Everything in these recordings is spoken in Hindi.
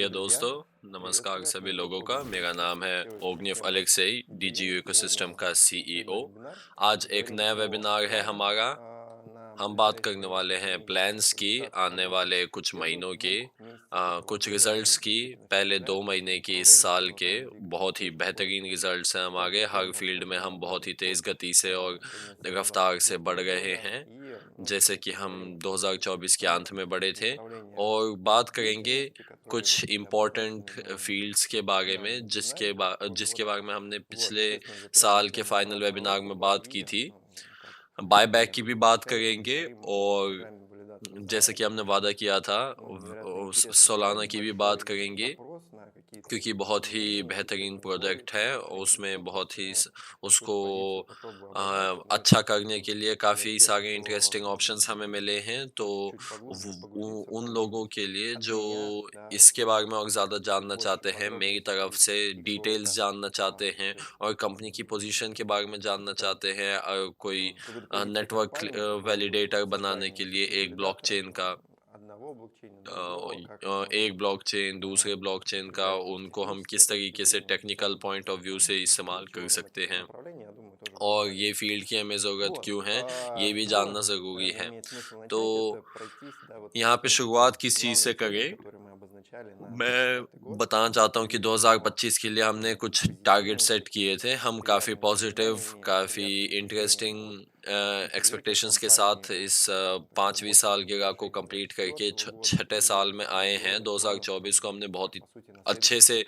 प्रिय दोस्तों, नमस्कार सभी लोगों का। मेरा नाम है ओग्निव अलेक्सेई, डीजीयू इकोसिस्टम का सीईओ। आज एक नया वेबिनार है हमारा। हम बात करने वाले हैं प्लान्स की, आने वाले कुछ महीनों की, कुछ रिजल्ट्स की, पहले 2 महीने की इस साल के। बहुत ही बेहतरीन रिजल्ट्स हैं हमारे, हर फील्ड में हम बहुत ही तेज़ गति से और रफ्तार से बढ़ रहे हैं, जैसे कि हम 2024 के अंत में बढ़े थे। और बात करेंगे कुछ इम्पोर्टेंट फील्ड्स के बारे में, जिसके बारे में हमने पिछले साल के फाइनल वेबिनार में बात की थी। बायबैक की भी बात करेंगे, और जैसे कि हमने वादा किया था सोलाना की भी बात करेंगे, क्योंकि बहुत ही बेहतरीन प्रोजेक्ट है। उसमें बहुत ही उसको अच्छा करने के लिए काफ़ी सारे इंटरेस्टिंग ऑप्शंस हमें मिले हैं। तो उन लोगों के लिए जो इसके बारे में और ज़्यादा जानना चाहते हैं, मेरी तरफ से डिटेल्स जानना चाहते हैं और कंपनी की पोजीशन के बारे में जानना चाहते हैं, कोई नेटवर्क वैलिडेटर बनाने के लिए एक ब्लॉकचेन दूसरे ब्लॉकचेन का, उनको हम किस तरीके से टेक्निकल पॉइंट ऑफ व्यू से इस्तेमाल कर सकते हैं, और ये फील्ड की हमें ज़रूरत क्यों है, ये भी जानना ज़रूरी है। तो यहाँ पे शुरुआत किस चीज़ से करें? मैं बताना चाहता हूँ कि 2025 के लिए हमने कुछ टारगेट सेट किए थे। हम काफ़ी पॉजिटिव, काफ़ी इंटरेस्टिंग एक्सपेक्टेशंस के साथ इस 5वीं सालगिरह को कंप्लीट करके छठे साल में आए हैं। 2024 को हमने बहुत ही अच्छे से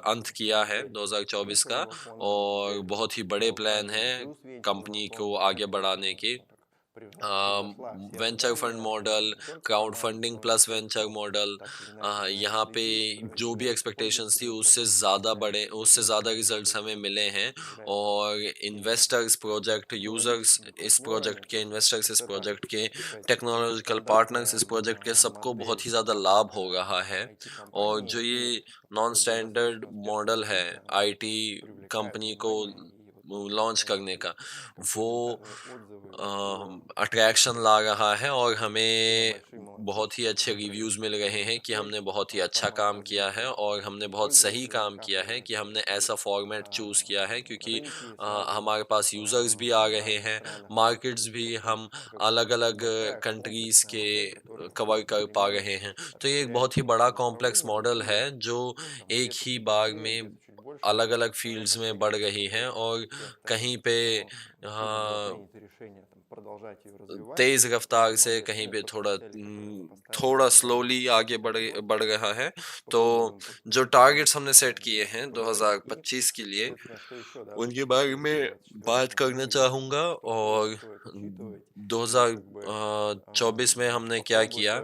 अंत किया है 2024 का, और बहुत ही बड़े प्लान हैं कंपनी को आगे बढ़ाने के। Venture fund model, crowd funding plus venture model, यहाँ पे जो भी एक्सपेक्टेशंस थी उससे ज़्यादा रिजल्ट्स हमें मिले हैं। और इन्वेस्टर्स इस प्रोजेक्ट के, टेक्नोलॉजिकल पार्टनर्स इस प्रोजेक्ट के, सबको बहुत ही ज़्यादा लाभ हो रहा है। और जो ये नॉन स्टैंडर्ड मॉडल है आईटी कंपनी को लॉन्च करने का, वो अट्रैक्शन ला रहा है, और हमें बहुत ही अच्छे रिव्यूज़ मिल रहे हैं कि हमने बहुत ही अच्छा काम किया है और हमने बहुत सही काम किया है कि हमने ऐसा फॉर्मेट चूज़ किया है, क्योंकि हमारे पास यूज़र्स भी आ रहे हैं, मार्केट्स भी हम अलग-अलग कंट्रीज़ के कवर कर पा रहे हैं। तो ये एक बहुत ही बड़ा कॉम्प्लेक्स मॉडल है, जो एक ही बार में अलग-अलग फ़ील्ड्स में बढ़ रही है, और कहीं पे तेज़ रफ़्तार से, कहीं पे थोड़ा स्लोली आगे बढ़ रहा है। तो जो टारगेट्स हमने सेट किए हैं 2025 के लिए, उनके बारे में बात करना चाहूँगा। और 2024 में हमने क्या किया,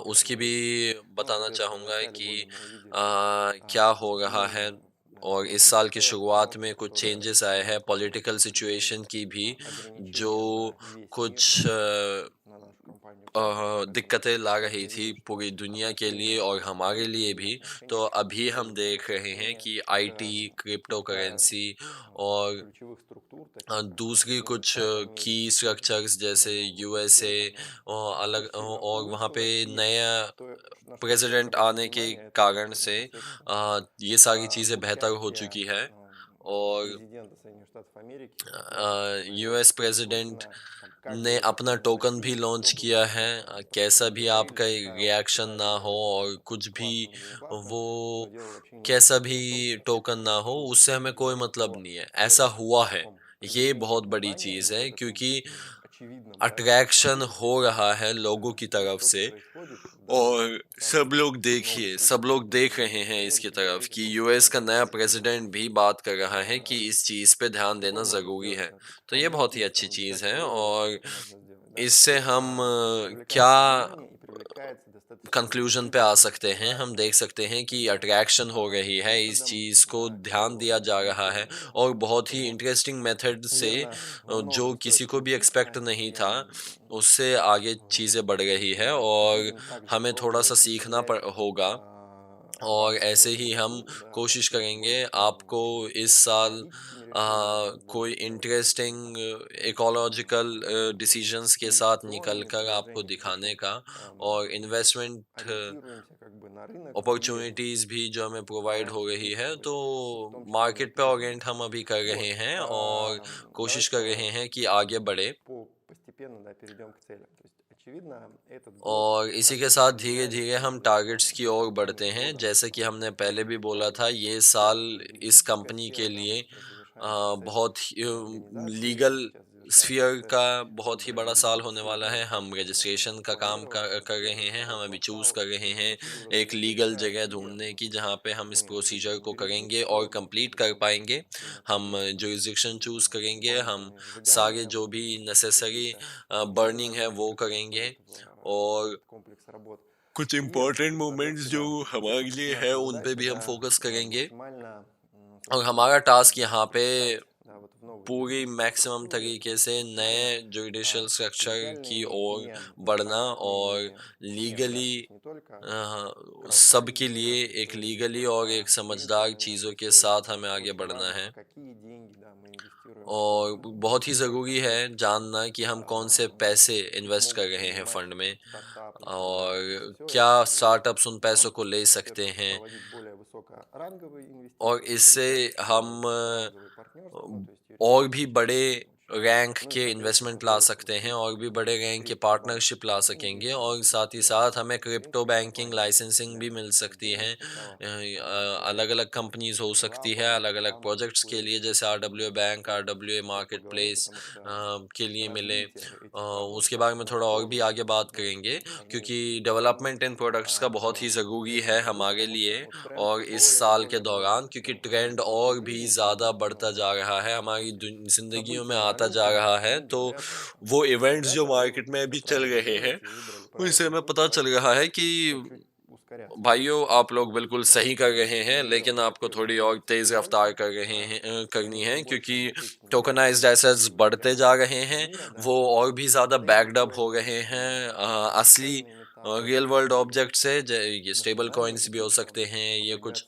उसकी भी बताना चाहूँगा कि क्या हो रहा है। और इस साल की शुरुआत में कुछ चेंजेस आए हैं पॉलिटिकल सिचुएशन की भी, जो कुछ दिक्कतें ला रही थी पूरी दुनिया के लिए और हमारे लिए भी। तो अभी हम देख रहे हैं कि आईटी, क्रिप्टो करेंसी और दूसरी कुछ की स्ट्रक्चर्स जैसे यूएसए, और और वहाँ पे नया प्रेसिडेंट आने के कारण से ये सारी चीज़ें बेहतर हो चुकी है। और यूएस प्रेसिडेंट ने अपना टोकन भी लॉन्च किया है। कैसा भी आपका रिएक्शन ना हो, और कुछ भी वो कैसा भी टोकन ना हो, उससे हमें कोई मतलब नहीं है, ऐसा हुआ है। ये बहुत बड़ी चीज़ है, क्योंकि अट्रैक्शन हो रहा है लोगों की तरफ से, और सब लोग देख रहे हैं इसकी तरफ कि यूएस का नया प्रेसिडेंट भी बात कर रहा है कि इस चीज़ पे ध्यान देना ज़रूरी है। तो ये बहुत ही अच्छी चीज़ है, और इससे हम क्या कंक्लूजन पे आ सकते हैं, हम देख सकते हैं कि अट्रैक्शन हो रही है, इस चीज़ को ध्यान दिया जा रहा है, और बहुत ही इंटरेस्टिंग मेथड से, जो किसी को भी एक्सपेक्ट नहीं था, उससे आगे चीज़ें बढ़ रही है। और हमें थोड़ा सा सीखना होगा और ऐसे ही हम कोशिश करेंगे आपको इस साल कोई इंटरेस्टिंग इकोलॉजिकल डिसीजंस के साथ निकल कर आपको दिखाने का, और इन्वेस्टमेंट अपॉर्चुनिटीज़ भी जो हमें प्रोवाइड हो रही है, तो मार्केट पे ओरिएंट हम अभी कर रहे हैं और कोशिश कर रहे हैं कि आगे बढ़े। और इसी के साथ धीरे-धीरे हम टारगेट्स की ओर बढ़ते हैं। जैसे कि हमने पहले भी बोला था, ये साल इस कंपनी के लिए बहुत ही लीगल स्फीयर का बहुत ही बड़ा साल होने वाला है। हम रजिस्ट्रेशन का काम कर रहे हैं। हम अभी चूज़ कर रहे हैं एक लीगल जगह ढूँढने की, जहाँ पे हम इस प्रोसीजर को करेंगे और कंप्लीट कर पाएँगे। हम जुरिसडिक्शन चूज़ करेंगे, हम सारे जो भी नेसेसरी बर्निंग है वो करेंगे, और कुछ इम्पोर्टेंट मोमेंट्स जो हमारे लिए है उन पे भी हम फोकस करेंगे। और हमारा टास्क यहाँ पे पूरी मैक्सिमम तरीके से नए जुडिशियल स्ट्रक्चर की ओर बढ़ना, और लीगली सबके लिए एक लीगली और एक समझदार चीज़ों के साथ हमें आगे बढ़ना है। और बहुत ही ज़रूरी है जानना कि हम कौन से पैसे इन्वेस्ट कर रहे हैं फंड में, और क्या स्टार्टअप्स उन पैसों को ले सकते हैं, और इससे हम और भी बड़े रैंक के इन्वेस्टमेंट ला सकते हैं, और भी बड़े रैंक के पार्टनरशिप ला सकेंगे, और साथ ही साथ हमें क्रिप्टो बैंकिंग लाइसेंसिंग भी मिल सकती है। अलग अलग कंपनीज हो सकती है अलग अलग प्रोजेक्ट्स के लिए, जैसे RWA bank, RWA market place के लिए मिले। उसके बारे में थोड़ा और भी आगे बात करेंगे, क्योंकि डेवलपमेंट इन प्रोडक्ट्स का बहुत ही ज़रूरी है हमारे लिए और इस साल के दौरान, क्योंकि ट्रेंड और भी ज़्यादा बढ़ता जा रहा है, हमारी ज़िंदगियों में आता जा रहा है। तो वो इवेंट्स जो मार्केट में अभी चल रहे हैं, उनसे हमें पता चल रहा है कि भाइयों आप लोग बिल्कुल सही कर रहे हैं, लेकिन आपको थोड़ी और तेज़ रफ्तार करनी है, क्योंकि टोकनाइज्ड एसेट्स बढ़ते जा रहे हैं, वो और भी ज़्यादा बैक्ड अप हो रहे हैं असली रियल वर्ल्ड ऑब्जेक्ट से। ये स्टेबल कॉइन्स भी हो सकते हैं, ये कुछ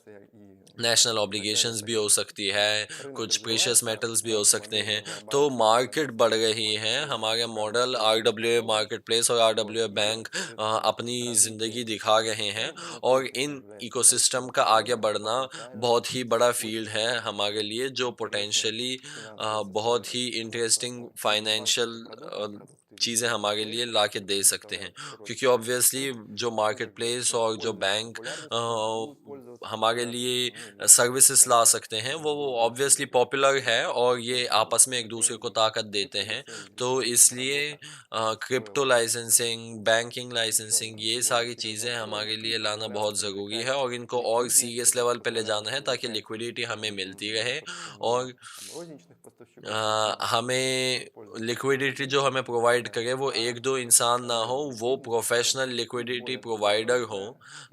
नेशनल ऑब्लिगेशंस भी हो सकती है, कुछ प्रीशियस मेटल्स भी हो सकते हैं। तो मार्केट बढ़ रही है, हमारे मॉडल RWA मार्केट प्लेस और RWA बैंक अपनी ज़िंदगी दिखा रहे हैं, और इन इकोसिस्टम का आगे बढ़ना बहुत ही बड़ा फील्ड है हमारे लिए, जो पोटेंशियली बहुत ही इंटरेस्टिंग फाइनेंशियल चीज़ें हमारे लिए ला के दे सकते हैं, क्योंकि ऑब्वियसली जो मार्केट प्लेस और जो बैंक हमारे लिए सर्विसेज ला सकते हैं, वो ऑब्वियसली पॉपुलर है, और ये आपस में एक दूसरे को ताकत देते हैं। तो इसलिए क्रिप्टो लाइसेंसिंग, बैंकिंग लाइसेंसिंग, ये सारी चीज़ें हमारे लिए लाना बहुत ज़रूरी है, और इनको और सीरियस लेवल पे ले जाना है, ताकि लिक्विडिटी हमें मिलती रहे, और हमें लिक्विडिटी जो हमें प्रोवाइड करे वो एक दो इंसान ना हो, वो प्रोफेशनल लिक्विडिटी प्रोवाइडर हो,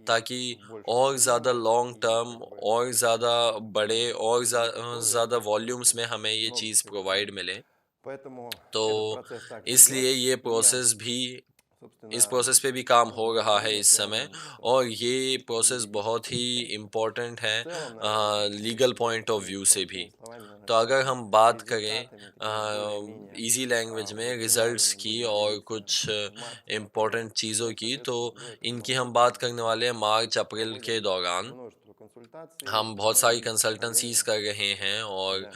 ताकि और ज़्यादा लॉन्ग टर्म और ज़्यादा बड़े और ज़्यादा वॉल्यूम्स में हमें ये चीज़ प्रोवाइड मिले। तो इसलिए ये प्रोसेस भी, इस प्रोसेस पे भी काम हो रहा है इस समय, और ये प्रोसेस बहुत ही इम्पोर्टेंट है लीगल पॉइंट ऑफ व्यू से भी। तो अगर हम बात करें इजी लैंग्वेज में रिजल्ट्स की और कुछ इम्पोर्टेंट चीज़ों की, तो इनकी हम बात करने वाले हैं मार्च अप्रैल के दौरान। हम बहुत सारी कंसल्टेंसीज कर रहे हैं और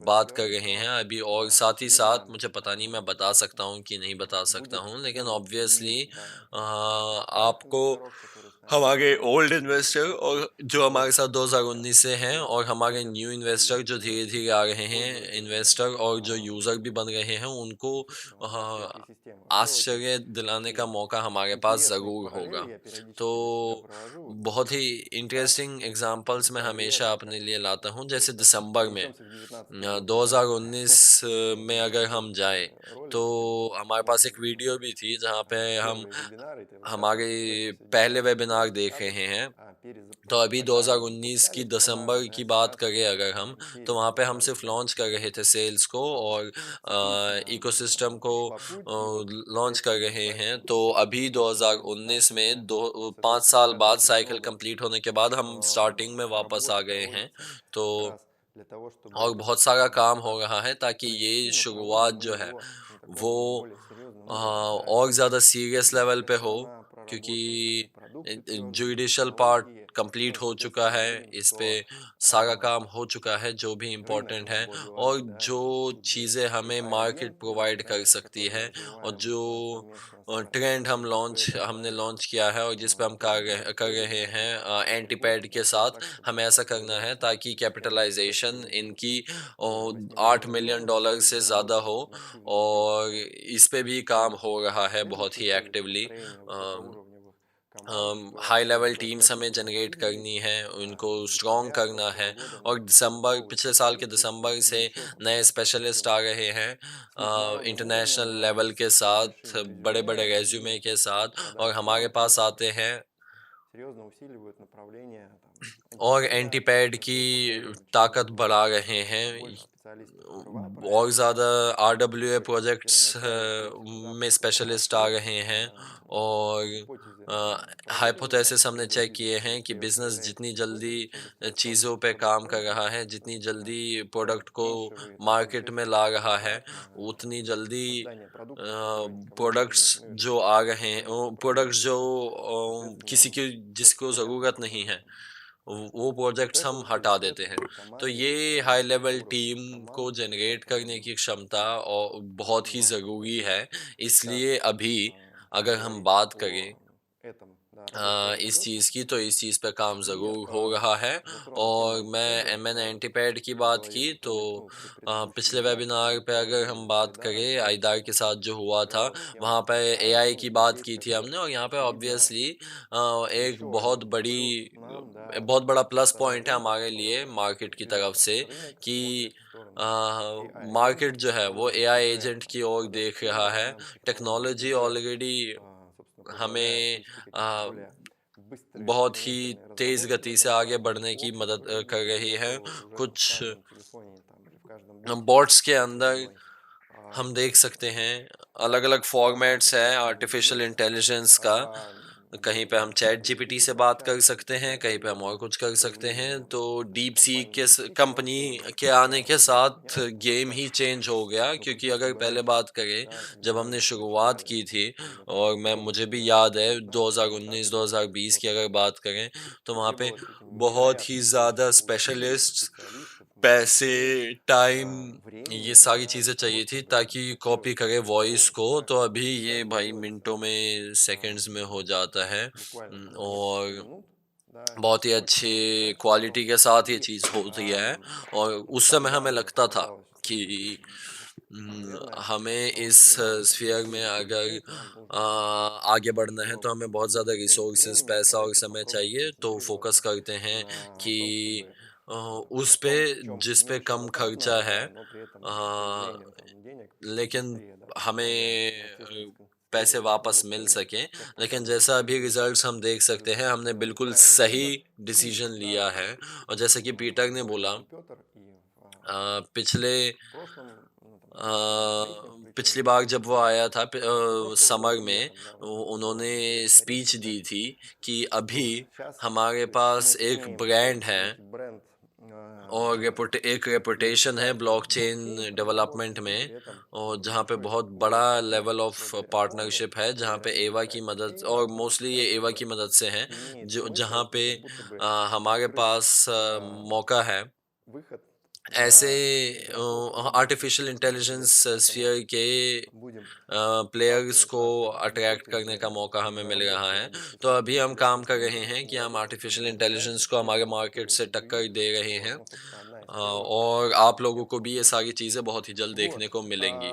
बात कर रहे हैं अभी, और साथ ही साथ मुझे पता नहीं मैं बता सकता हूँ कि नहीं बता सकता हूँ, लेकिन ऑब्वियसली आपको हमारे ओल्ड इन्वेस्टर और जो हमारे साथ 2019 से हैं, और हमारे न्यू इन्वेस्टर जो धीरे धीरे आ रहे हैं इन्वेस्टर, और जो यूज़र भी बन रहे हैं, उनको आश्चर्य दिलाने का मौका हमारे पास ज़रूर होगा। तो बहुत ही इंटरेस्टिंग एग्जांपल्स मैं हमेशा अपने लिए लाता हूँ, जैसे दिसंबर में 2019 में अगर हम जाएँ, तो हमारे पास एक वीडियो भी थी जहाँ पे हम हमारे पहले वेबिनार वेबिनार देख रहे हैं, तो अभी 2019 की दिसंबर की बात करें अगर हम, तो वहाँ पे हम सिर्फ लॉन्च कर रहे थे सेल्स को और इकोसिस्टम को लॉन्च कर रहे हैं। तो अभी 2019 में 5 साल बाद साइकिल कंप्लीट होने के बाद हम स्टार्टिंग में वापस आ गए हैं। तो और बहुत सारा काम हो रहा है ताकि ये शुरुआत जो है वो और ज़्यादा सीरियस लेवल पे हो, क्योंकि जुडिशल पार्ट कंप्लीट हो चुका है, इस पे सारा काम हो चुका है जो भी इम्पोर्टेंट है, और जो चीज़ें हमें मार्केट प्रोवाइड कर सकती है और जो ट्रेंड हमने लॉन्च किया है और जिस पे हम कर रहे हैं एंटीपैड के साथ, हमें ऐसा करना है ताकि कैपिटलाइजेशन इनकी $8 मिलियन से ज़्यादा हो, और इस पे भी काम हो रहा है बहुत ही एक्टिवली। हाई लेवल टीम्स हमें जनरेट करनी है, उनको स्ट्रॉन्ग करना है, और पिछले साल के दिसंबर से नए स्पेशलिस्ट आ रहे हैं इंटरनेशनल लेवल के साथ, बड़े बड़े रेज्यूमे के साथ, और हमारे पास आते हैं और एंटीपैड की ताकत बढ़ा रहे हैं, और ज़्यादा RWA प्रोजेक्ट्स में स्पेशलिस्ट आ रहे हैं, और हाइपोथेसिस हमने चेक किए हैं कि बिजनेस जितनी जल्दी चीज़ों पे काम कर रहा है, जितनी जल्दी प्रोडक्ट को मार्केट में ला रहा है, उतनी जल्दी प्रोडक्ट्स जो आ रहे हैं, प्रोडक्ट्स जो किसी की जिसको ज़रूरत नहीं है, वो प्रोजेक्ट्स हम हटा देते हैं। तो ये हाई लेवल टीम को जनरेट करने की क्षमता और बहुत ही ज़रूरी है। इसलिए अभी अगर हम बात करें इस चीज़ की, तो इस चीज़ पे काम ज़रूर हो रहा है। और मैंने एंटीपैड की बात की, तो पिछले वेबिनार पे अगर हम बात करें आइदार के साथ जो हुआ था, वहाँ पे एआई की बात की थी हमने, और यहाँ पे ऑब्वियसली एक बहुत बड़ा प्लस पॉइंट है हमारे लिए मार्केट की तरफ से कि मार्केट जो है वो एआई एजेंट की ओर देख रहा है। टेक्नोलॉजी ऑलरेडी हमें बहुत ही तेज़ गति से आगे बढ़ने की मदद कर रही है। कुछ बॉट्स के अंदर हम देख सकते हैं अलग-अलग फॉर्मेट्स हैं आर्टिफ़िशियल इंटेलिजेंस का। कहीं पे हम चैट जीपीटी से बात कर सकते हैं, कहीं पे हम और कुछ कर सकते हैं। तो डीप सीक के कंपनी के आने के साथ गेम ही चेंज हो गया, क्योंकि अगर पहले बात करें जब हमने शुरुआत की थी, और मुझे भी याद है 2019-2020 की अगर बात करें, तो वहाँ पे बहुत ही ज़्यादा स्पेशलिस्ट, पैसे, टाइम, ये सारी चीज़ें चाहिए थी ताकि कॉपी करे वॉइस को। तो अभी ये भाई मिनटों में, सेकंड्स में हो जाता है। और बहुत ही अच्छी क्वालिटी के साथ ये चीज़ होती है। और उस समय हमें लगता था कि हमें इस स्फीयर में अगर आगे बढ़ना है तो हमें बहुत ज़्यादा रिसोर्सेज, पैसा और समय चाहिए। तो फोकस करते हैं कि उस पे जिस पे कम खर्चा है, लेकिन हमें पैसे वापस मिल सकें। लेकिन जैसा अभी रिजल्ट्स हम देख सकते हैं, हमने बिल्कुल सही डिसीजन लिया है। और जैसे कि पीटर ने बोला पिछले पिछली बार जब वो आया था समर में, उन्होंने स्पीच दी थी कि अभी हमारे पास एक ब्रांड है और एक रेपुटेशन है ब्लॉकचेन डेवलपमेंट में, और जहाँ पे बहुत बड़ा लेवल ऑफ पार्टनरशिप है, जहाँ पे एवा की मदद, और मोस्टली ये एवा की मदद से हैं, जो जहाँ पे हमारे पास मौका है ऐसे आर्टिफिशियल इंटेलिजेंस स्फीयर के प्लेयर्स को अट्रैक्ट करने का मौका हमें मिल रहा है। तो अभी हम काम कर रहे हैं कि हम आर्टिफिशियल इंटेलिजेंस को हमारे मार्केट से टक्कर दे रहे हैं, और आप लोगों को भी ये सारी चीज़ें बहुत ही जल्द देखने को मिलेंगी।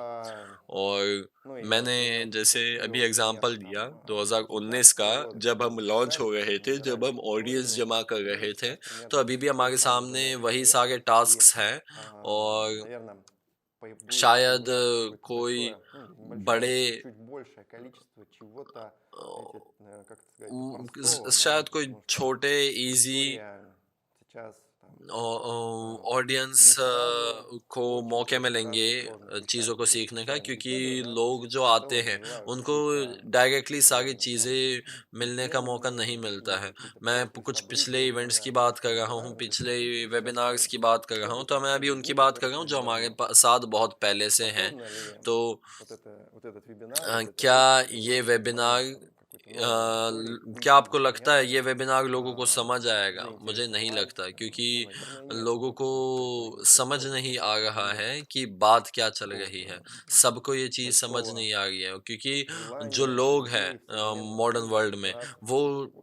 और मैंने जैसे अभी एग्जांपल दिया 2019 का, जब हम लॉन्च हो रहे थे, जब हम ऑडियंस जमा कर रहे थे, तो अभी भी हमारे सामने वही सारे टास्क्स हैं। और शायद कोई बड़े शायद कोई छोटे इजी ऑडियंस को मौके मिलेंगे चीज़ों को सीखने का, क्योंकि लोग जो आते हैं उनको डायरेक्टली सारी चीज़ें मिलने का मौका नहीं मिलता है। मैं कुछ पिछले इवेंट्स की बात कर रहा हूँ, पिछले वेबिनार्स की बात कर रहा हूँ, तो मैं अभी उनकी बात कर रहा हूँ जो हमारे साथ बहुत पहले से हैं। तो क्या ये वेबिनार क्या आपको लगता है ये वेबिनार लोगों को समझ आएगा? मुझे नहीं लगता, क्योंकि लोगों को समझ नहीं आ रहा है कि बात क्या चल रही है। सबको ये चीज़ समझ नहीं आ रही है, क्योंकि जो लोग हैं मॉडर्न वर्ल्ड में, वो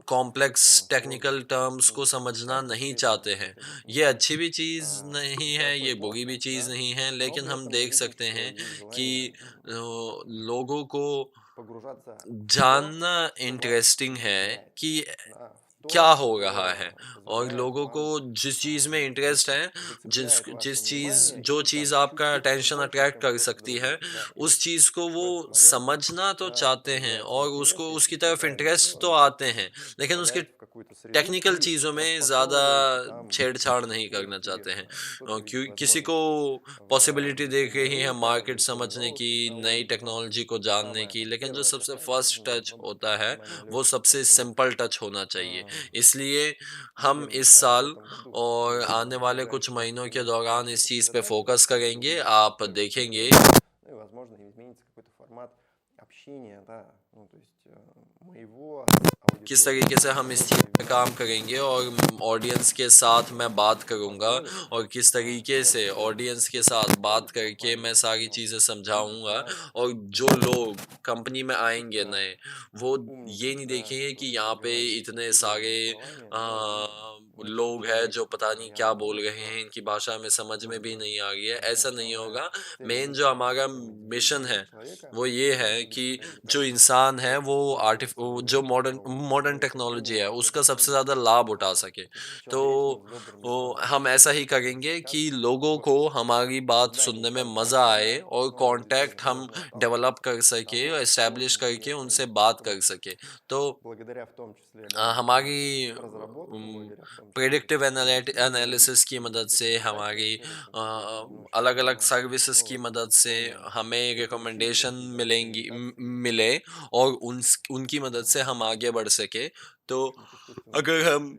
कॉम्प्लेक्स टेक्निकल टर्म्स को समझना नहीं चाहते हैं। ये अच्छी भी चीज़ नहीं है, ये बुरी भी चीज़ नहीं है, लेकिन हम देख सकते हैं कि लोगों को जानना इंटरेस्टिंग है कि क्या हो रहा है, और लोगों को जिस चीज़ में इंटरेस्ट है, जिस चीज़ जो चीज़ आपका अटेंशन अट्रैक्ट कर सकती है, उस चीज़ को वो समझना तो चाहते हैं और उसको उसकी तरफ इंटरेस्ट तो आते हैं, लेकिन उसके टेक्निकल चीज़ों में ज़्यादा छेड़छाड़ नहीं करना चाहते हैं। क्यों किसी को पॉसिबिलिटी देख रही है मार्केट समझने की, नई टेक्नोलॉजी को जानने की, लेकिन जो सबसे फर्स्ट टच होता है, वो सबसे सिंपल टच होना चाहिए। इसलिए हम इस साल और आने वाले कुछ महीनों के दौरान इस चीज़ पे फ़ोकस करेंगे। आप देखेंगे किस तरीके से हम इस चीज़ पे काम करेंगे, और ऑडियंस के साथ मैं बात करूँगा, और किस तरीके से ऑडियंस के साथ बात करके मैं सारी चीज़ें समझाऊँगा, और जो लोग कंपनी में आएँगे नए, वो ये नहीं देखेंगे कि यहाँ पे इतने सारे लोग हैं जो पता नहीं क्या बोल रहे हैं, इनकी भाषा हमें समझ में भी नहीं आ रही है। ऐसा नहीं होगा। मेन जो हमारा मिशन है, वो ये है कि जो इंसान है वो जो मॉडर्न मॉडर्न टेक्नोलॉजी है उसका सबसे ज़्यादा लाभ उठा सके। तो वो हम ऐसा ही करेंगे कि लोगों को हमारी बात सुनने में मज़ा आए और कॉन्टैक्ट हम डेवलप कर सके, एस्टैब्लिश करके उनसे बात कर सके। तो हमारी प्रेडिक्टिव एनालिसिस की मदद से, हमारी अलग-अलग सर्विसेज की मदद से हमें रिकमेंडेशन मिले, और उनकी मदद से हम आगे बढ़ सके। तो अगर हम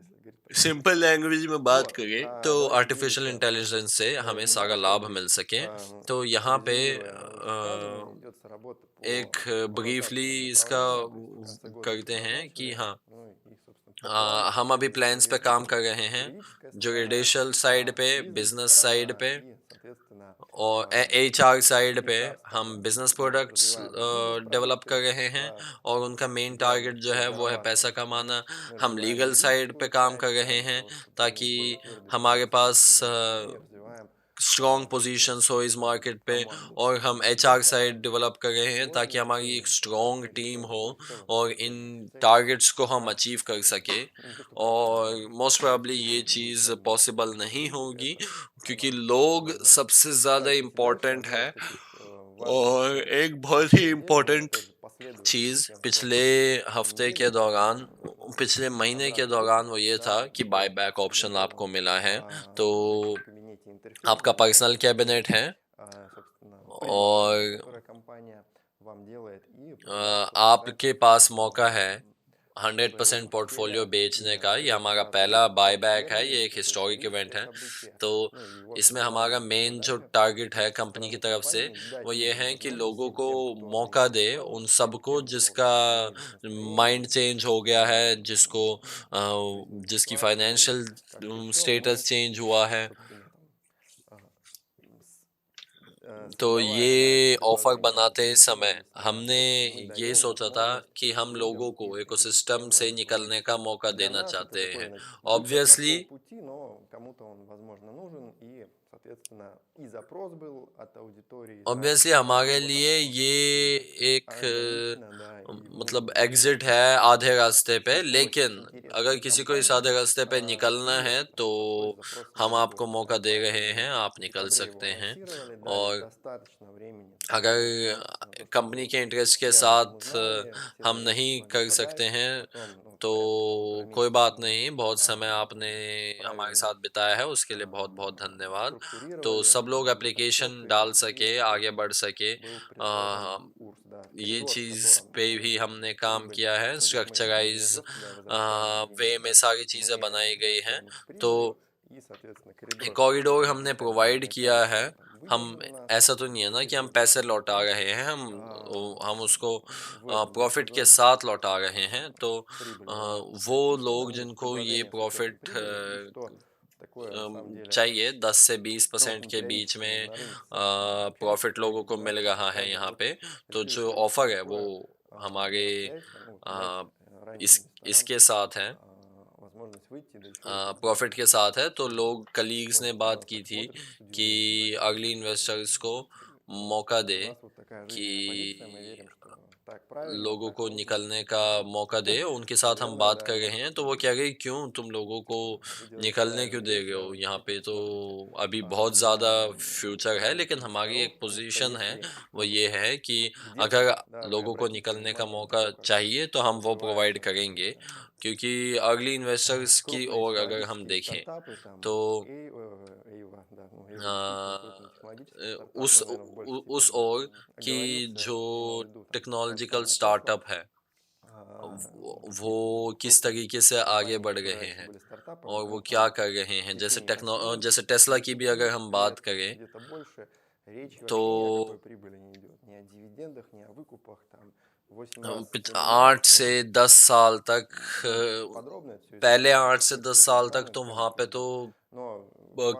सिंपल लैंग्वेज में बात करें तो आर्टिफिशियल इंटेलिजेंस से हमें सारा लाभ मिल सके। तो यहाँ पे एक ब्रीफली इसका करते हैं कि हाँ, हम अभी प्लान्स पे काम कर रहे हैं, जुडिशियल साइड पे, बिजनेस साइड पे, और एचआर साइड पे हम बिजनेस प्रोडक्ट्स डेवलप कर रहे हैं, और उनका मेन टारगेट जो है वो है पैसा कमाना। हम लीगल साइड पे काम कर रहे हैं ताकि हमारे पास स्ट्रॉन्ग पोजीशंस हो इस मार्केट पे, और हम एचआर साइड डेवलप कर रहे हैं ताकि हमारी एक स्ट्रॉन्ग टीम हो और इन टारगेट्स को हम अचीव कर सके। और मोस्ट प्रोबेबली ये चीज़ पॉसिबल नहीं होगी, क्योंकि लोग सबसे ज़्यादा इम्पोर्टेंट है। और एक बहुत ही इम्पोर्टेंट चीज़ पिछले महीने के दौरान वो ये था कि बाय बैक ऑप्शन आपको मिला है। तो आपका पर्सनल कैबिनेट है, और आपके पास मौका है 100% पोर्टफोलियो बेचने का। ये हमारा पहला बायबैक है, ये एक हिस्टोरिक इवेंट है। तो इसमें हमारा मेन जो टारगेट है कंपनी की तरफ से, वो ये है कि लोगों को मौका दे, उन सबको जिसका माइंड चेंज हो गया है, जिसकी फाइनेंशियल स्टेटस चेंज हुआ है। तो ये ऑफर बनाते समय हमने ये सोचा था कि हम लोगों को इकोसिस्टम से निकलने का मौका देना चाहते हैं। ऑब्वियसली ऑब्वियसली हमारे लिए ये एक मतलब एग्जिट है आधे रास्ते पे, लेकिन अगर किसी को इस आधे रास्ते पे निकलना है तो हम आपको मौका दे रहे हैं, आप निकल सकते हैं। और अगर कंपनी के इंटरेस्ट के साथ हम नहीं कर सकते हैं तो कोई बात नहीं, बहुत समय आपने हमारे साथ बिताया है उसके लिए बहुत-बहुत धन्यवाद। तो सब लोग एप्लीकेशन डाल सके, आगे बढ़ सके, ये चीज़ पे भी हमने काम किया है। स्ट्रक्चराइज़ वे में सारी चीज़ें बनाई गई हैं। तो एक कॉरिडोर हमने प्रोवाइड किया है। हम ऐसा तो नहीं है ना कि हम पैसे लौटा रहे हैं, हम उसको प्रॉफ़िट के साथ लौटा रहे हैं। तो वो लोग जिनको ये प्रॉफ़िट चाहिए 10 से 20% के बीच में प्रॉफ़िट लोगों को मिल रहा है यहाँ पे। तो जो ऑफ़र है वो हमारे अ, इसके साथ है, प्रॉफ़िट के साथ है। तो लोग कलीग्स ने बात की थी कि अर्ली इन्वेस्टर्स को मौका दे कि लोगों को निकलने का मौका दे। उनके साथ हम बात कर रहे हैं तो वो कह रहे क्यों तुम लोगों को निकलने क्यों दे रहे हो? यहाँ पे तो अभी बहुत ज़्यादा फ्यूचर है, लेकिन हमारी एक पोज़ीशन है, वो ये है कि अगर लोगों को निकलने का मौका चाहिए तो हम वो प्रोवाइड करेंगे। क्योंकि अर्ली इन्वेस्टर्स की ओर अगर हम देखें तो उस ओर की जो टेक्नोलॉजिकल स्टार्टअप है, वो किस तरीके से आगे बढ़ रहे हैं और वो क्या कर रहे हैं। जैसे टेस्ला की भी अगर हम बात करें तो 8 से 10 साल तक पहले 8 से 10 साल तक तो वहाँ पे तो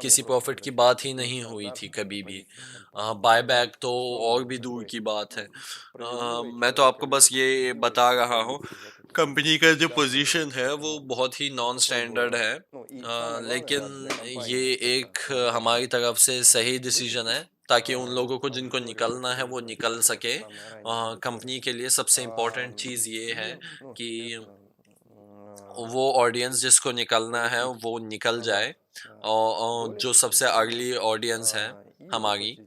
किसी प्रॉफ़िट की बात ही नहीं हुई थी कभी भी। बायबैक तो और भी दूर की बात है। मैं तो आपको बस ये बता रहा हूँ, कंपनी का जो पोज़ीशन है वो बहुत ही नॉन स्टैंडर्ड है। लेकिन ये एक हमारी तरफ से सही डिसीज़न है ताकि उन लोगों को जिनको निकलना है वो निकल सके। कंपनी के लिए सबसे इम्पोर्टेंट चीज़ ये है कि वो ऑडियंस जिसको निकलना है वो निकल जाए, और जो सबसे अर्ली ऑडियंस है हमारी,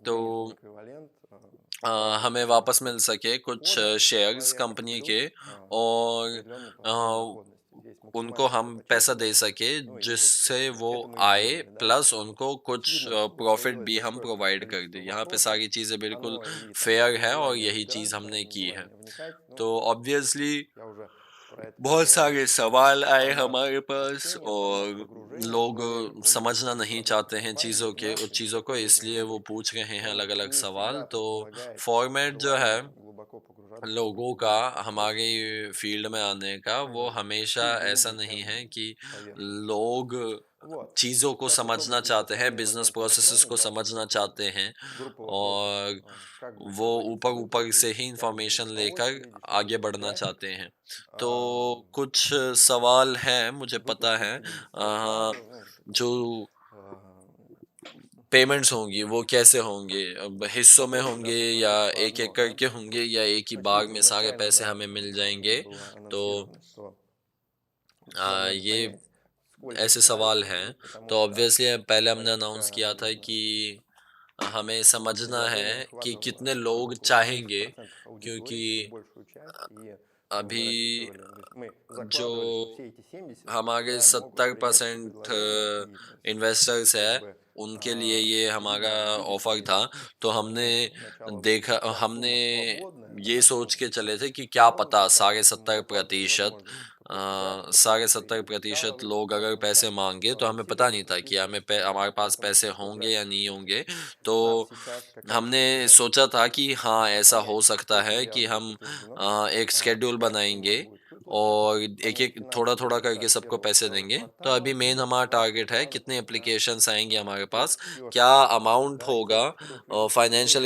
तो हमें वापस मिल सके कुछ शेयर्स कंपनी के, और उनको हम पैसा दे सके जिससे वो आए, प्लस उनको कुछ प्रॉफिट भी हम प्रोवाइड कर दें। यहाँ पे सारी चीज़ें बिल्कुल फेयर है और यही चीज़ हमने की है। तो ऑब्वियसली बहुत सारे सवाल आए हमारे पास और लोग समझना नहीं चाहते हैं चीज़ों को, इसलिए वो पूछ रहे हैं अलग-अलग सवाल। तो फॉर्मेट जो है लोगों का हमारे फील्ड में आने का, वो हमेशा ऐसा नहीं है कि लोग चीज़ों को समझना चाहते हैं, बिज़नेस प्रोसेसेस को समझना चाहते हैं, और वो ऊपर-ऊपर से ही इन्फॉर्मेशन लेकर आगे बढ़ना चाहते हैं। तो कुछ सवाल हैं मुझे पता है, जो पेमेंट्स होंगी वो कैसे होंगे? अब हिस्सों में होंगे या एक-एक करके होंगे या एक ही बार में सारे पैसे हमें मिल जाएँगे? तो ये ऐसे सवाल हैं। तो ऑब्वियसली पहले हमने अनाउंस किया था कि हमें समझना है कि कितने लोग चाहेंगे, क्योंकि अभी जो हमारे 70% इन्वेस्टर्स है, उनके लिए ये हमारा ऑफर था। तो हमने ये सोच के चले थे कि क्या पता साढ़े 70% लोग अगर पैसे मांगे, तो हमें पता नहीं था कि हमारे पास पैसे होंगे या नहीं होंगे। तो हमने सोचा था कि हाँ, ऐसा हो सकता है कि हम एक शेड्यूल बनाएँगे और एक-एक, थोड़ा-थोड़ा करके सबको पैसे देंगे। तो अभी मेन हमारा टारगेट है कितने एप्लीकेशंस आएँगे हमारे पास, क्या अमाउंट होगा, फाइनेंशियल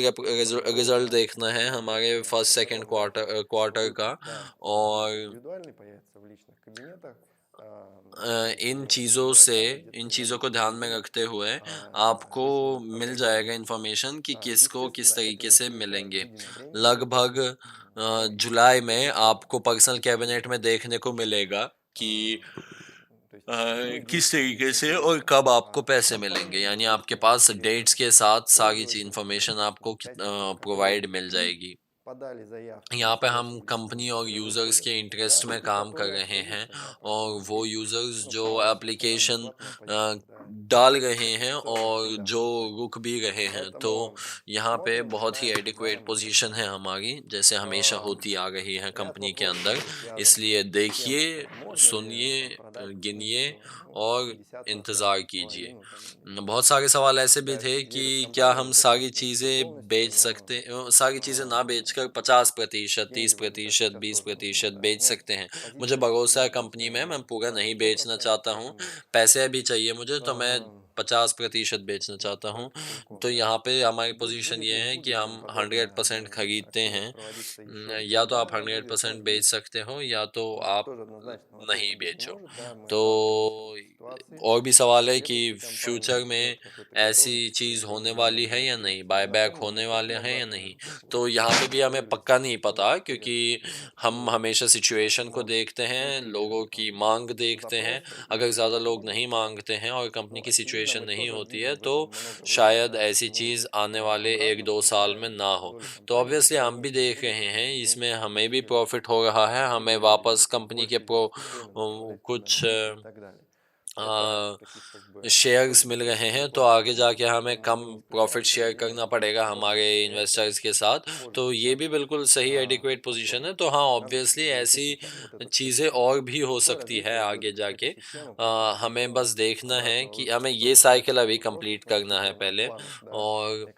रिज़ल्ट देखना है हमारे फर्स्ट, सेकंड क्वार्टर का, और इन चीज़ों को ध्यान में रखते हुए आपको मिल जाएगा इन्फॉर्मेशन कि किसको किस तरीके से मिलेंगे। लगभग जुलाई में आपको पर्सनल कैबिनेट में देखने को मिलेगा कि किस तरीके से और कब आपको पैसे मिलेंगे। यानी आपके पास डेट्स के साथ सारी इन्फॉर्मेशन आपको प्रोवाइड मिल जाएगी। यहाँ पे हम कंपनी और यूज़र्स के इंटरेस्ट में काम कर रहे हैं और वो यूज़र्स जो एप्लीकेशन डाल रहे हैं और जो रुक भी रहे हैं, तो यहाँ पे बहुत ही एडिक्वेट पोजीशन है हमारी, जैसे हमेशा होती आ रही है कंपनी के अंदर। इसलिए देखिए, सुनिए, गिनिए और इंतज़ार कीजिए। बहुत सारे सवाल ऐसे भी थे कि क्या हम सारी चीज़ें बेच सकते सारी चीज़ें ना बेचकर 50%, 30%, 20% बेच सकते हैं। मुझे भरोसा है कंपनी में, मैं पूरा नहीं बेचना चाहता हूँ। पैसे भी चाहिए मुझे, तो मैं 50% बेचना चाहता हूँ। तो यहाँ पे हमारी पोज़ीशन ये है कि हम 100% खरीदते हैं। या तो आप 100% बेच सकते हो या तो आप नहीं बेचो। तो और भी सवाल है कि फ्यूचर में ऐसी चीज़ होने वाली है या नहीं, बायबैक होने वाले हैं या नहीं। तो यहाँ पे भी हमें पक्का नहीं पता, क्योंकि हम हमेशा सिचुएशन को देखते हैं, लोगों की मांग देखते हैं। अगर ज़्यादा लोग नहीं मांगते हैं और कंपनी की सिचुएशन नहीं होती है, तो शायद ऐसी चीज़ आने वाले 1-2 साल में ना हो। तो ऑब्वियसली हम भी देख रहे हैं, इसमें हमें भी प्रॉफिट हो रहा है, हमें वापस कंपनी के कुछ शेयर्स मिल रहे हैं, तो आगे जाके हमें कम प्रॉफिट शेयर करना पड़ेगा हमारे इन्वेस्टर्स के साथ। तो ये भी बिल्कुल सही एडिक्वेट पोजीशन है। तो हाँ, ऑब्वियसली ऐसी चीज़ें और भी हो सकती है आगे जाके। हमें बस देखना है कि हमें ये साइकिल अभी कंप्लीट करना है पहले, और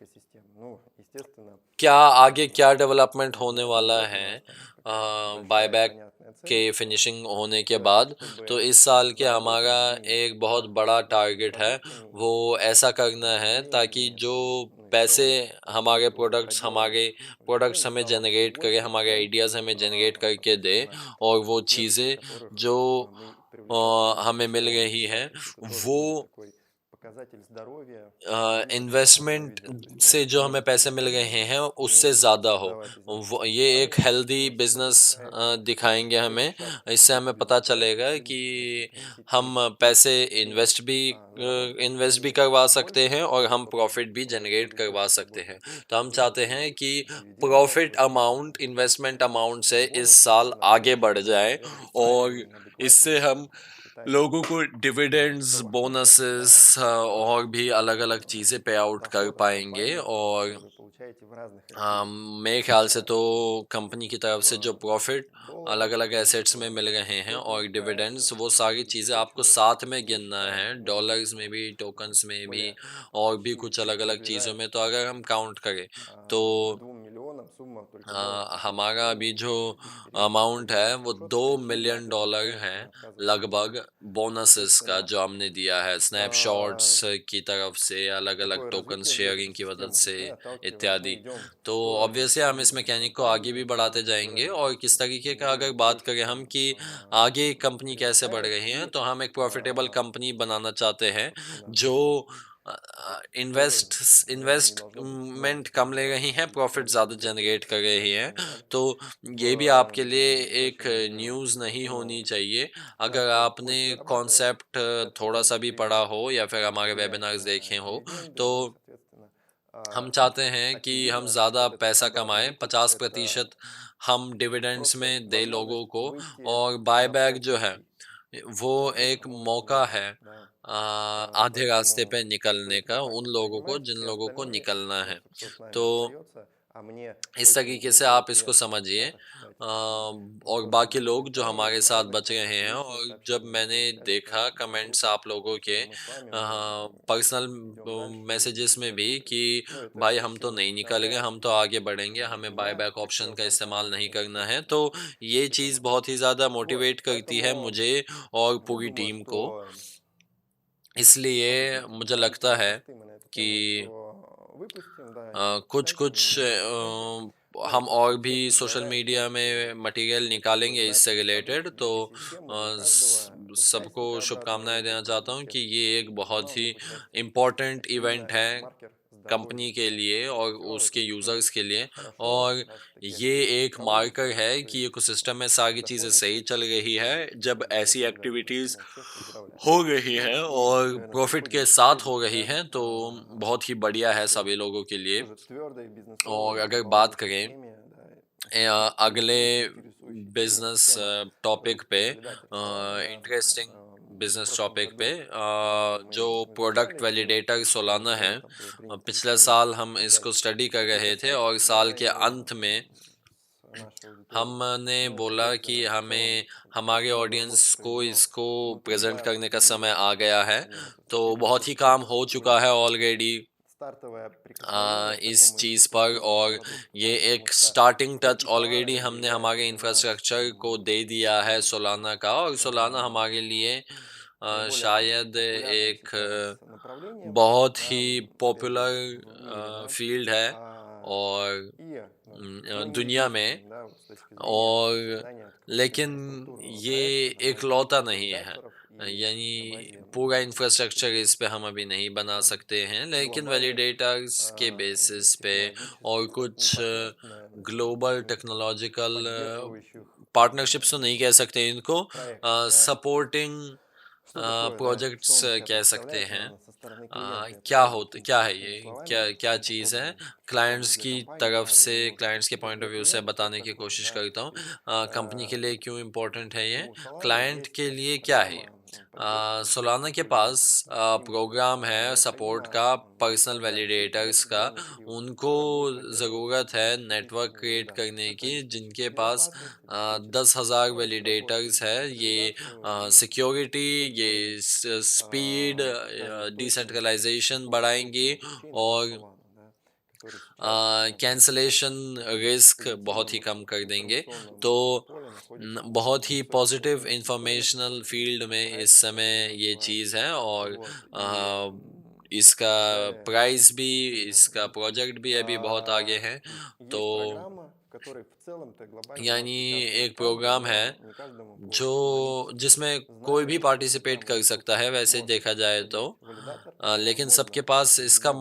क्या आगे क्या डेवलपमेंट होने वाला है बायबैक के फिनिशिंग होने के बाद। तो इस साल के हमारा एक बहुत बड़ा टारगेट है, वो ऐसा करना है ताकि जो पैसे हमारे प्रोडक्ट्स हमें जनरेट करे, हमारे आइडियाज़ हमें जनरेट करके दे, और वो चीज़ें जो हमें मिल रही हैं, वो इन्वेस्टमेंट से जो हमें पैसे मिल रहे हैं उससे ज़्यादा हो। वो ये एक हेल्दी बिजनेस दिखाएंगे हमें। इससे हमें पता चलेगा कि हम पैसे इन्वेस्ट भी करवा सकते हैं और हम प्रॉफिट भी जनरेट करवा सकते हैं। तो हम चाहते हैं कि प्रॉफिट अमाउंट इन्वेस्टमेंट अमाउंट से इस साल आगे बढ़ जाए, और इससे हम लोगों को डिविडेंड्स, बोनसेस और भी अलग-अलग चीज़ें पे आउट कर पाएँगे। और मेरे ख़्याल से तो कंपनी की तरफ से जो प्रॉफ़िट अलग-अलग एसेट्स में मिल रहे हैं और डिविडेंड्स, वो सारी चीज़ें आपको साथ में गिनना है, डॉलर्स में भी, टोकन्स में भी, और भी कुछ अलग-अलग चीज़ों में। तो अगर हम काउंट करें, तो हमारा अभी जो अमाउंट है वो $2 मिलियन है लगभग, बोनसेस का जो हमने दिया है स्नैपशॉट्स की तरफ से, अलग-अलग टोकन शेयरिंग की मदद से, इत्यादि। तो ऑब्वियसली हम इस मैकेनिक को आगे भी बढ़ाते जाएँगे, और किस तरीके का अगर बात करें हम कि आगे कंपनी कैसे बढ़ रही है, तो हम एक प्रॉफ़िटेबल कंपनी बनाना चाहते हैं जो इन्वेस्टमेंट कम ले रही हैं, प्रॉफ़िट ज़्यादा जनरेट कर रही हैं। तो ये भी आपके लिए एक न्यूज़ नहीं होनी चाहिए। अगर आपने कॉन्सेप्ट थोड़ा-सा भी पढ़ा हो या फिर हमारे वेबिनार्स देखे हो, तो हम चाहते हैं कि हम ज़्यादा पैसा कमाएँ, 50% हम डिविडेंड्स में दें लोगों को, और बायबैक जो है, वो एक मौका है आधे रास्ते पे निकलने का उन लोगों को जिन लोगों को निकलना है। तो इस तरीके से आप इसको समझिए। और बाकी लोग जो हमारे साथ बच रहे हैं, और जब मैंने देखा कमेंट्स आप लोगों के पर्सनल मैसेजेस में भी कि भाई हम तो नहीं निकल गए, हम तो आगे बढ़ेंगे, हमें बाय बैक ऑप्शन का इस्तेमाल नहीं करना है, तो ये चीज़ बहुत ही ज़्यादा मोटिवेट करती है मुझे और पूरी टीम को। इसलिए मुझे लगता है कि कुछ-कुछ हम और भी सोशल मीडिया में मटेरियल निकालेंगे इससे रिलेटेड, तो सबको शुभकामनाएँ देना चाहता हूँ कि ये एक बहुत ही इम्पोर्टेंट इवेंट है कंपनी के लिए और उसके यूज़र्स के लिए, और ये एक मार्कर है कि इकोसिस्टम में सारी चीज़ें सही चल रही है। जब ऐसी एक्टिविटीज़ हो रही हैं और प्रॉफ़िट के साथ हो रही हैं, तो बहुत ही बढ़िया है सभी लोगों के लिए। और अगर बात करें अगले बिजनेस टॉपिक पे, इंटरेस्टिंग बिजनेस टॉपिक पे, जो प्रोडक्ट वैलिडेटर सोलाना है, पिछले साल हम इसको स्टडी कर रहे थे और साल के अंत में हमने बोला कि हमें हमारे ऑडियंस को इसको प्रेजेंट करने का समय आ गया है। तो बहुत ही काम हो चुका है ऑलरेडी इस चीज़ पर, और ये एक स्टार्टिंग टच ऑलरेडी हमने हमारे इंफ्रास्ट्रक्चर को दे दिया है सोलाना का, और सोलाना हमारे लिए शायद एक बहुत ही पॉपुलर फील्ड है और दुनिया में, और लेकिन ये एकलौता नहीं है। यानी पूरा इंफ्रास्ट्रक्चर इस पे हम अभी नहीं बना सकते हैं, लेकिन वैलिडेटर्स के बेसिस पे और कुछ ग्लोबल टेक्नोलॉजिकल पार्टनरशिप्स तो नहीं कह सकते इनको, सपोर्टिंग प्रोजेक्ट्स कह सकते हैं। क्या है ये, क्या क्या चीज़ है, क्लाइंट्स की तरफ से, क्लाइंट्स के पॉइंट ऑफ व्यू से बताने की कोशिश करता हूँ। कंपनी के लिए क्यों इम्पोर्टेंट है ये, क्लाइंट के लिए क्या है ये। सोलाना के पास प्रोग्राम है सपोर्ट का, पर्सनल वैलिडेटर्स का। उनको ज़रूरत है नेटवर्क क्रिएट करने की जिनके पास 10,000 वैलिडेटर्स है। ये सिक्योरिटी, ये स्पीड, डिसेंट्रलाइजेशन बढ़ाएंगी, और कैंसलेशन रिस्क बहुत ही कम कर देंगे। तो बहुत ही पॉजिटिव इंफॉर्मेशनल फील्ड में इस समय ये चीज़ है, और इसका प्राइस भी, इसका प्रोजेक्ट भी अभी बहुत आगे है। तो यानी एक प्रोग्राम है जो जिसमें कोई भी पार्टिसिपेट कर सकता है वैसे देखा जाए तो, लेकिन सबके पास इसका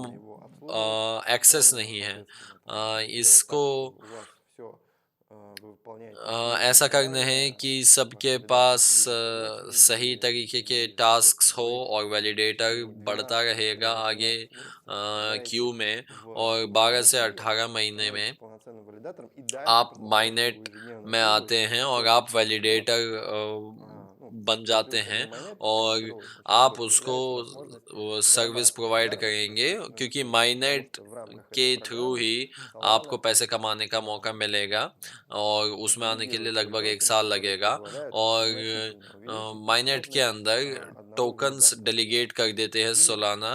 एक्सेस नहीं है। इसको ऐसा करना है कि सबके पास सही तरीके के टास्क्स हो, और वैलिडेटर बढ़ता रहेगा आगे क्यू में, और 12 से 18 महीने में आप माइनेट में आते हैं और आप वैलिडेटर बन जाते हैं, और आप उसको वो सर्विस प्रोवाइड करेंगे, क्योंकि माइनेट के थ्रू ही आपको पैसे कमाने का मौका मिलेगा, और उसमें आने के लिए लगभग 1 साल लगेगा। और माइनेट के अंदर टोकन्स डेलीगेट कर देते हैं सोलाना,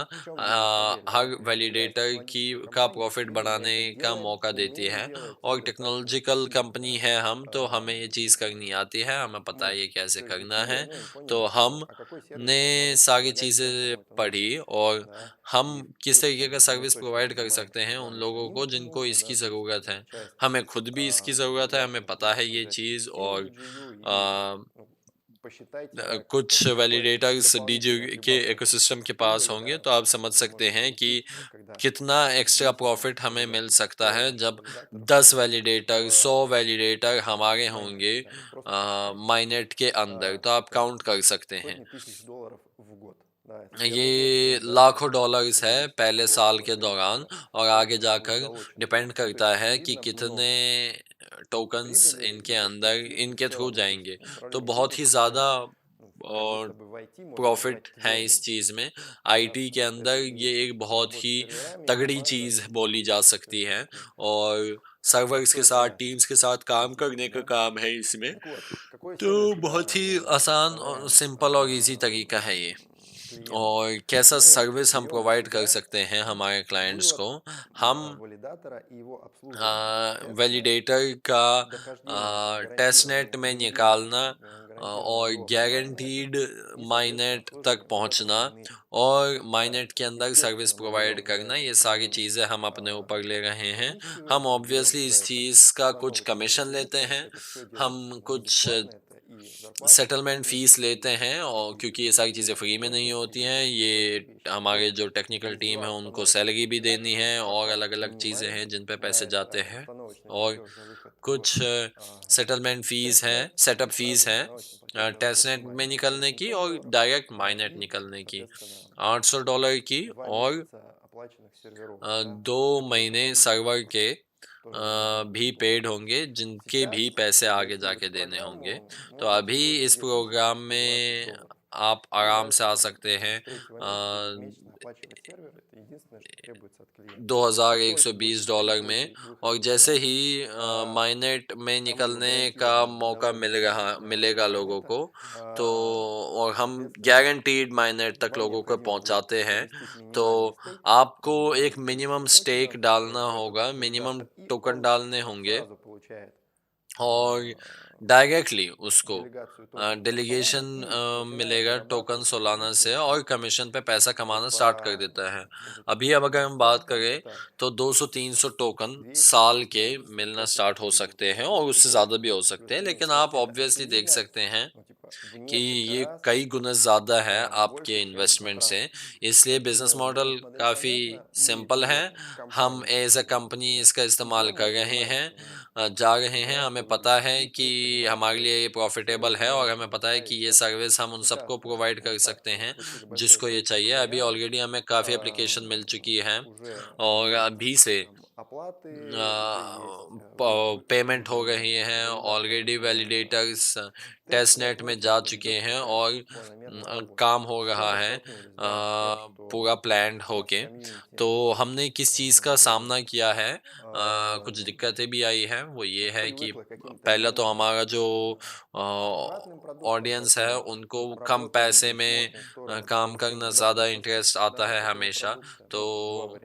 हर वैलिडेटर की का प्रॉफिट बढ़ाने का मौका देती है। और टेक्नोलॉजिकल कंपनी है हम, तो हमें ये चीज़ करनी आती है, हमें पता है ये कैसे करना है। तो हमने सारी चीज़ें पढ़ी, और हम किस तरीके का सर्विस प्रोवाइड कर सकते हैं उन लोगों को जिनको इसकी ज़रूरत है। हमें खुद भी इसकी ज़रूरत है, हमें पता है ये चीज़, और कुछ वैलिडेटर्स डीजे के इकोसिस्टम के पास होंगे, तो आप समझ सकते हैं कि कितना एक्स्ट्रा प्रॉफिट हमें मिल सकता है जब 10 वैलिडेटर, 100 वैलिडेटर हमारे होंगे माइनेट के अंदर, तो आप काउंट कर सकते हैं। ये लाखों डॉलर्स है पहले साल के दौरान, और आगे जाकर डिपेंड करता है कि कितने टोकन्स इनके अंदर इनके थ्रू जाएंगे। तो बहुत ही ज़्यादा और प्रॉफिट है इस चीज़ में। आईटी के अंदर ये एक बहुत ही तगड़ी चीज़ बोली जा सकती है, और सर्वर्स के साथ, टीम्स के साथ काम करने का काम है इसमें। तो बहुत ही आसान और सिंपल और इजी तरीका है ये। और कैसा सर्विस हम प्रोवाइड कर सकते हैं हमारे क्लाइंट्स को, हम वैलिडेटर का टेस्ट नेट में निकालना, और गारंटीड माइनेट तक पहुंचना, और माइनेट के अंदर सर्विस प्रोवाइड करना, ये सारी चीज़ें हम अपने ऊपर ले रहे हैं। हम ऑब्वियसली इस चीज़ का कुछ कमीशन लेते हैं, हम कुछ सेटलमेंट फ़ीस लेते हैं, और क्योंकि ये सारी चीज़ें फ्री में नहीं होती हैं, ये हमारे जो टेक्निकल टीम है उनको सैलरी भी देनी है और अलग-अलग चीज़ें हैं जिन पे पैसे जाते हैं। और कुछ सेटलमेंट फ़ीस हैं, सेटअप फ़ीस हैं टेस्टनेट में निकलने की और डायरेक्ट माइनेट निकलने की, $800 की, और 2 महीने सर्वर के भी पेड होंगे, जिनके भी पैसे आगे जाके देने होंगे। तो अभी इस प्रोग्राम में आप आराम से आ सकते हैं $2120 में, और जैसे ही माइनेट में निकलने का मौका मिलेगा लोगों को, तो और हम गारंटीड माइनेट तक लोगों को पहुंचाते हैं, तो आपको एक मिनिमम स्टेक डालना होगा, मिनिमम टोकन डालने होंगे, और डायरेक्टली उसको डेलीगेशन मिलेगा टोकन सोलाना से, और कमीशन पे पैसा कमाना स्टार्ट कर देता है। अभी अब अगर हम बात करें तो 200-300 टोकन साल के मिलना स्टार्ट हो सकते हैं, और उससे ज़्यादा भी हो सकते हैं, लेकिन आप ऑब्वियसली देख सकते हैं कि ये कई गुना ज़्यादा है आपके इन्वेस्टमेंट से। इसलिए बिज़नेस मॉडल काफ़ी सिंपल है। हम एज़ अ कंपनी इसका इस्तेमाल कर रहे हैं, जा रहे हैं। हमें पता है कि हमारे लिए ये प्रॉफ़िटेबल है, और हमें पता है कि ये सर्विस हम उन सबको प्रोवाइड कर सकते हैं, जिसको ये चाहिए। अभी ऑलरेडी हमें काफ़ी एप्लीकेशन मिल चुकी हैं, और अभी से पेमेंट हो रही हैं, ऑलरेडी वैलिडेटर्स टेस्ट नेट में जा चुके हैं, और काम हो रहा है पूरा प्लान्ड होके। तो हमने किस चीज़ का सामना किया है, कुछ दिक्कतें भी आई हैं, वो ये है कि पहला तो हमारा जो ऑडियंस है उनको कम पैसे में काम करना ज़्यादा इंटरेस्ट आता है हमेशा। तो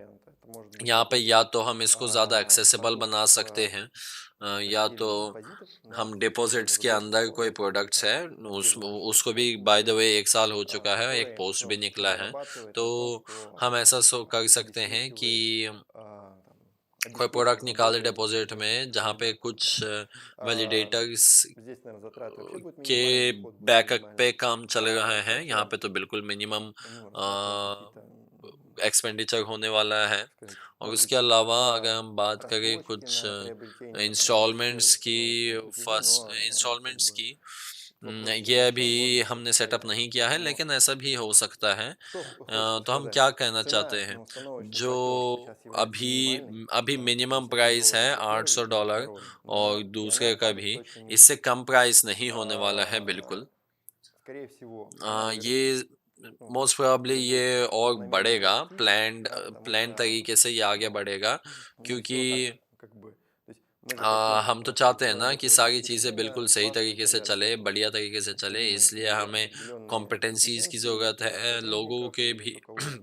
यहाँ पे या तो हम इसको ज़्यादा एक्सेसिबल बना सकते हैं, या तो हम डिपॉजिट्स के अंदर कोई प्रोडक्ट्स है, उसको भी बाय द वे 1 साल हो चुका है, एक पोस्ट भी निकला है, तो हम ऐसा कर सकते हैं कि कोई प्रोडक्ट निकाले डिपॉजिट में, जहाँ पे कुछ वैलिडेटर्स के बैकअप पे काम चल रहा है। यहाँ पे तो बिल्कुल मिनिमम एक्सपेंडिचर होने वाला है। और उसके अलावा अगर हम बात करें कुछ फर्स्ट इंस्टॉलमेंट्स की, ये अभी हमने सेटअप नहीं किया है, लेकिन ऐसा भी हो सकता है। तो हम क्या कहना चाहते हैं, जो अभी अभी मिनिमम प्राइस है $800, और दूसरे का भी इससे कम प्राइस नहीं होने वाला है बिल्कुल। ये मोस्ट प्रोबेबली ये और बढ़ेगा, प्लान तरीके से ये आगे बढ़ेगा, क्योंकि हम तो चाहते हैं ना कि सारी चीज़ें बिल्कुल सही तरीके से चले, बढ़िया तरीके से चले, इसलिए हमें कॉम्पिटेंसीज़ की ज़रूरत है, लोगों के भी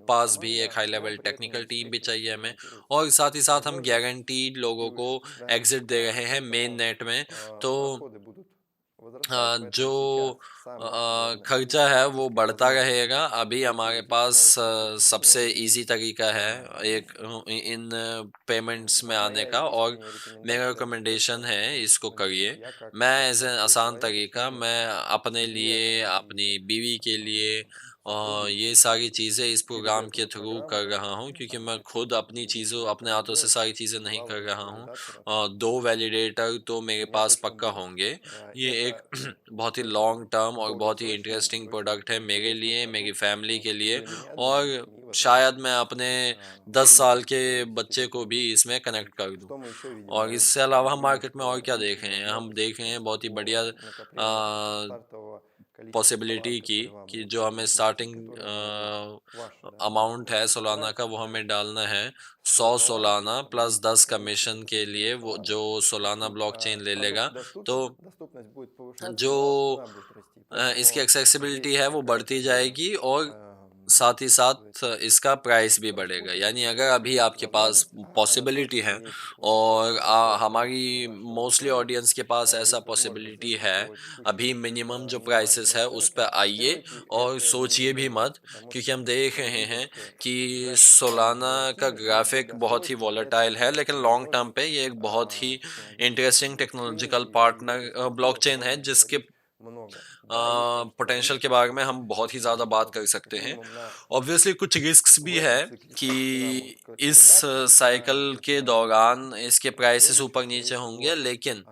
पास भी एक हाई लेवल टेक्निकल टीम भी चाहिए हमें, और साथ ही साथ हम गारंटीड लोगों को एग्ज़िट दे रहे हैं मेन नेट में। तो जो खर्चा है वो बढ़ता रहेगा। अभी हमारे पास सबसे ईज़ी तरीका है एक इन पेमेंट्स में आने का, और मेरा रिकमेंडेशन है इसको करिए। मैं एज़ ए आसान तरीका मैं अपने लिए, अपनी बीवी के लिए, ये सारी चीज़ें इस प्रोग्राम के थ्रू कर रहा हूँ, क्योंकि मैं खुद अपनी चीज़ों अपने हाथों से सारी चीज़ें नहीं कर रहा हूँ। 2 वैलिडेटर तो मेरे पास पक्का होंगे। ये एक बहुत ही लॉन्ग टर्म और बहुत ही इंटरेस्टिंग प्रोडक्ट है मेरे लिए, मेरी फैमिली के लिए, और शायद मैं अपने 10 साल के बच्चे को भी इसमें कनेक्ट कर दूँ। और इससे अलावा हम मार्केट में और क्या देख रहे हैं? हम देख रहे हैं बहुत ही बढ़िया पॉसिबिलिटी की कि जो हमें स्टार्टिंग अमाउंट है सोलाना का, वो हमें डालना है 100 सोलाना प्लस 10 कमीशन के लिए, वो जो सोलाना ब्लॉकचेन ले लेगा। तो जो इसकी एक्सेसिबिलिटी है वो बढ़ती जाएगी, और साथ ही साथ इसका प्राइस भी बढ़ेगा। यानी अगर अभी आपके पास पॉसिबिलिटी है, और हमारी मोस्टली ऑडियंस के पास ऐसा पॉसिबिलिटी है, अभी मिनिमम जो प्राइसेस है उस पे आइए, और सोचिए भी मत, क्योंकि हम देख रहे हैं कि सोलाना का ग्राफिक बहुत ही वॉलेटाइल है, लेकिन लॉन्ग टर्म पे ये एक बहुत ही इंटरेस्टिंग टेक्नोलॉजिकल पार्टनर ब्लॉकचेन है, जिसके पोटेंशियल के बारे में हम बहुत ही ज़्यादा बात कर सकते हैं। ऑब्वियसली कुछ रिस्क्स भी है कि इस साइकिल के दौरान इसके प्राइसेस ऊपर नीचे होंगे, लेकिन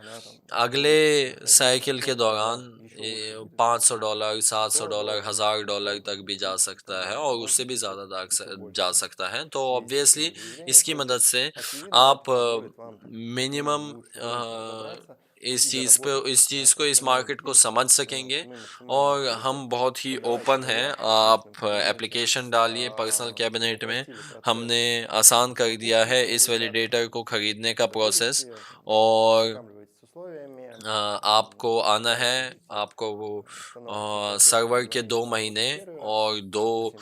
अगले साइकिल के दौरान ये $500, $700, $1000 तक भी जा सकता है और उससे भी ज़्यादा जा सकता है। तो ऑब्वियसली इसकी मदद से आप मिनिमम इस चीज़ को, इस मार्केट को समझ सकेंगे और हम बहुत ही ओपन हैं। आप एप्लीकेशन डालिए पर्सनल कैबिनेट में, हमने आसान कर दिया है इस वैलिडेटर को खरीदने का प्रोसेस। और आपको आना है, आपको वो सर्वर के 2 महीने और 2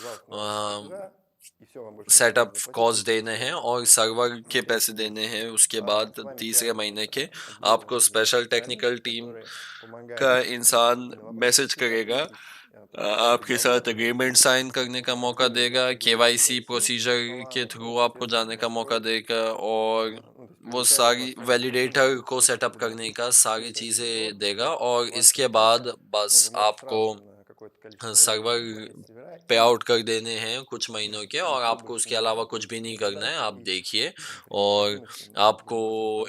सेटअप कॉस्ट देने हैं और सर्वर के पैसे देने हैं। उसके बाद तीसरे महीने के आपको स्पेशल टेक्निकल टीम का इंसान मैसेज करेगा, आपके साथ एग्रीमेंट साइन करने का मौका देगा, केवाईसी प्रोसीजर के थ्रू आपको जाने का मौका देगा और वो सारी वैलिडेटर को सेटअप करने का सारी चीज़ें देगा। और इसके बाद बस आपको सर्वर पे आउट कर देने हैं कुछ महीनों के, और आपको उसके अलावा कुछ भी नहीं करना है। आप देखिए और आपको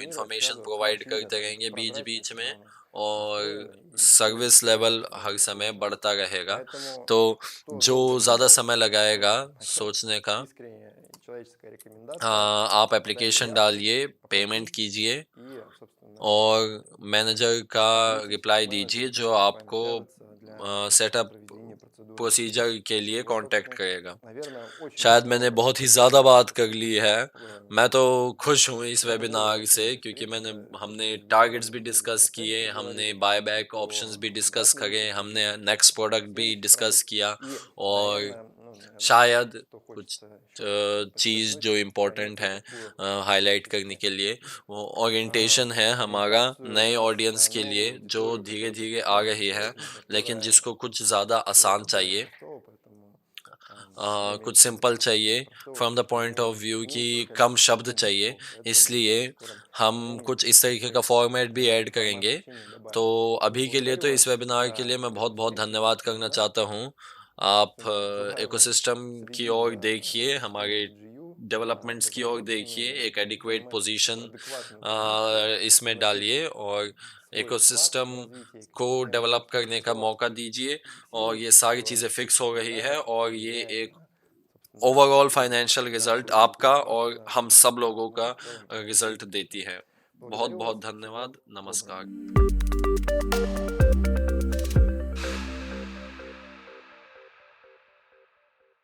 इंफॉर्मेशन प्रोवाइड करते रहेंगे बीच बीच में और सर्विस लेवल हर समय बढ़ता रहेगा। तो जो ज़्यादा समय लगाएगा सोचने का, आप एप्लीकेशन डालिए, पेमेंट कीजिए और मैनेजर का रिप्लाई दीजिए जो आपको सेटअप प्रोसीजर के लिए कांटेक्ट करेगा। शायद मैंने बहुत ही ज़्यादा बात कर ली है। मैं तो खुश हूँ इस वेबिनार से, क्योंकि हमने टारगेट्स भी डिस्कस किए, हमने बायबैक ऑप्शंस भी डिस्कस करे, हमने नेक्स्ट प्रोडक्ट भी डिस्कस किया और शायद कुछ चीज़ जो इम्पोर्टेंट है हाईलाइट करने के लिए, वो ओरिएंटेशन है हमारा नए ऑडियंस के लिए जो धीरे धीरे आ रही है, लेकिन जिसको कुछ ज़्यादा आसान चाहिए, कुछ सिंपल चाहिए from the point of view कि कम शब्द चाहिए। इसलिए हम कुछ इस तरीके का फॉर्मेट भी ऐड करेंगे। तो अभी के लिए तो इस वेबिनार के लिए मैं बहुत बहुत धन्यवाद करना चाहता हूँ। आप इकोसिस्टम की ओर देखिए, हमारे डेवलपमेंट्स की ओर देखिए, एक एडिक्वेट पोजीशन इसमें डालिए और इकोसिस्टम को डेवलप करने का मौका दीजिए। और ये सारी चीज़ें फिक्स हो रही है और ये एक ओवरऑल फाइनेंशियल रिजल्ट आपका और हम सब लोगों का रिजल्ट देती है। बहुत बहुत धन्यवाद। नमस्कार।